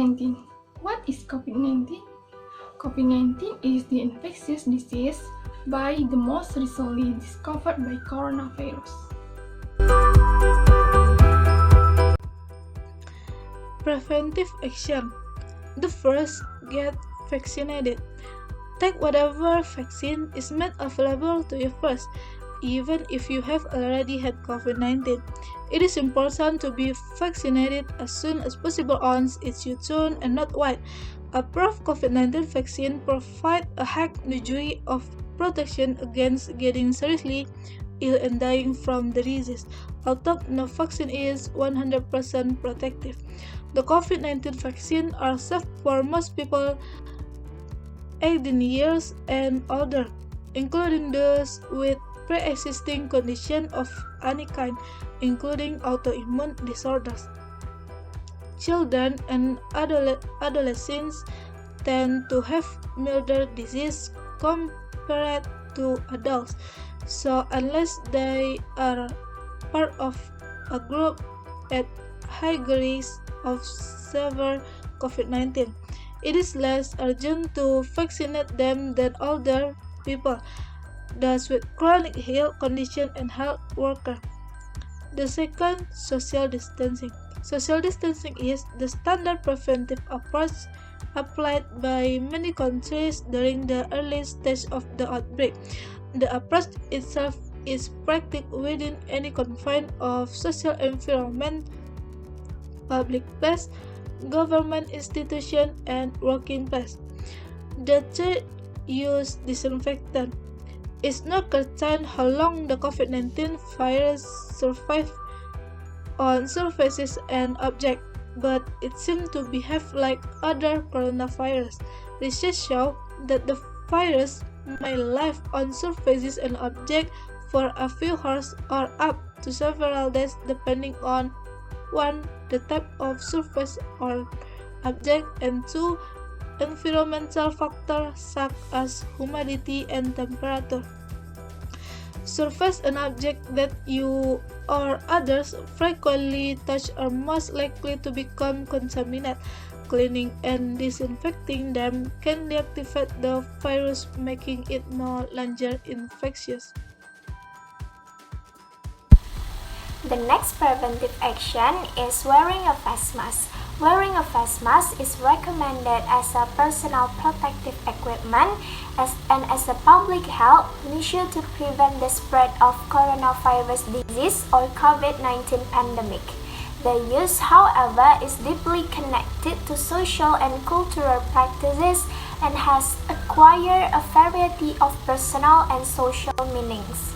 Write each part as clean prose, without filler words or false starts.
COVID-19. What is COVID-19? COVID-19 is the infectious disease by the most recently discovered by coronavirus. Preventive action. The first, get vaccinated. Take whatever vaccine is made available to you first, even if you have already had COVID-19. It is important to be vaccinated as soon as possible once it's your turn and not wait. Approved COVID-19 vaccine provide a high degree of protection against getting seriously ill and dying from the disease, although no vaccine is 100% protective. The COVID-19 vaccine are safe for most people 18 years and older, including those with pre-existing condition of any kind, including autoimmune disorders. Children and adolescents tend to have milder disease compared to adults, so unless they are part of a group at high risk of severe COVID-19, it is less urgent to vaccinate them than older people, those with chronic health condition and health workers. The second, social distancing. Social distancing is the standard preventive approach applied by many countries during the early stage of the outbreak. The approach itself is practiced within any confine of social environment, public place, government institution, and working place. The third, use disinfectant. It's not certain how long the COVID-19 virus survives on surfaces and objects, but it seems to behave like other coronavirus. Research shows that the virus may live on surfaces and objects for a few hours or up to several days depending on 1. The type of surface or object, and 2. Environmental factors such as humidity and temperature. Surface and objects that you or others frequently touch are most likely to become contaminated. Cleaning and disinfecting them can deactivate the virus, making it no longer infectious. The next preventive action is wearing a face mask. Wearing a face mask is recommended as a personal protective equipment and as a public health measure to prevent the spread of coronavirus disease or COVID-19 pandemic. Their use, however, is deeply connected to social and cultural practices and has acquired a variety of personal and social meanings.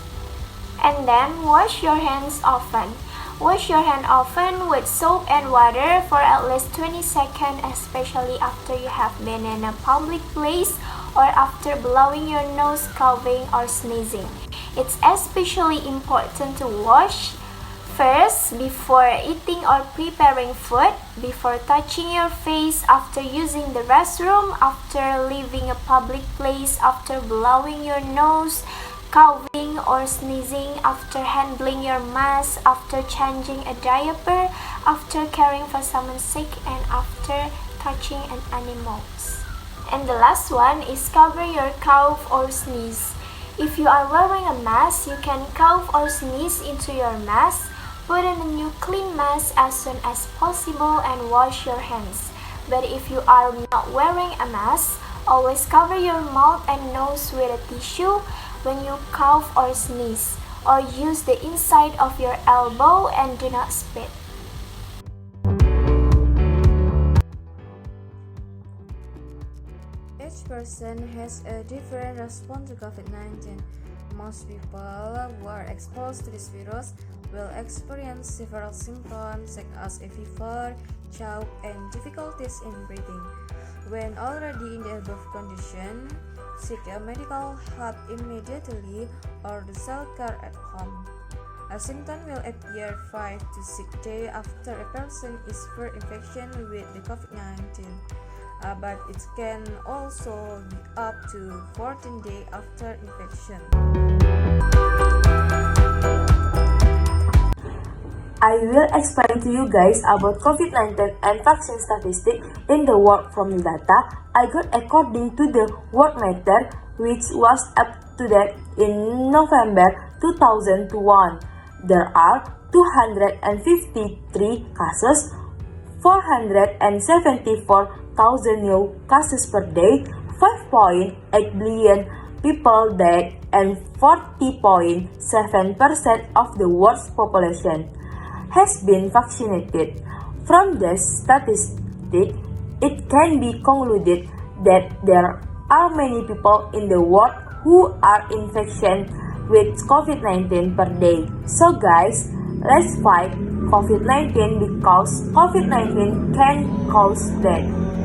And then wash your hands often. Wash your hand often with soap and water for at least 20 seconds, especially after you have been in a public place or after blowing your nose, coughing, or sneezing. It's especially important to wash first before eating or preparing food, before touching your face, after using the restroom, after leaving a public place, after blowing your nose, coughing or sneezing, after handling your mask, after changing a diaper, after caring for someone sick, and after touching an animal. And the last one is cover your cough or sneeze. If you are wearing a mask, you can cough or sneeze into your mask. Put on a new clean mask as soon as possible and wash your hands. But if you are not wearing a mask, always cover your mouth and nose with a tissue when you cough or sneeze, or use the inside of your elbow and do not spit. Each person has a different response to COVID-19. Most people who are exposed to this virus will experience several symptoms such as a fever, choke, and difficulties in breathing. When already in the above condition, seek a medical help immediately or do self-care at home. A symptom will appear 5 to 6 days after a person is first infection with the COVID-19, but it can also be up to 14 days after infection. I will explain to you guys about COVID-19 and vaccine statistics in the world from the data I got according to the Worldmeter, which was up to date in November 2001. There are 253 cases, 474,000 new cases per day, 5.8 billion people dead, and 40.7% of the world's population has been vaccinated. From the statistic, it can be concluded that there are many people in the world who are infected with COVID-19 per day. So guys, let's fight COVID-19 because COVID-19 can cause death.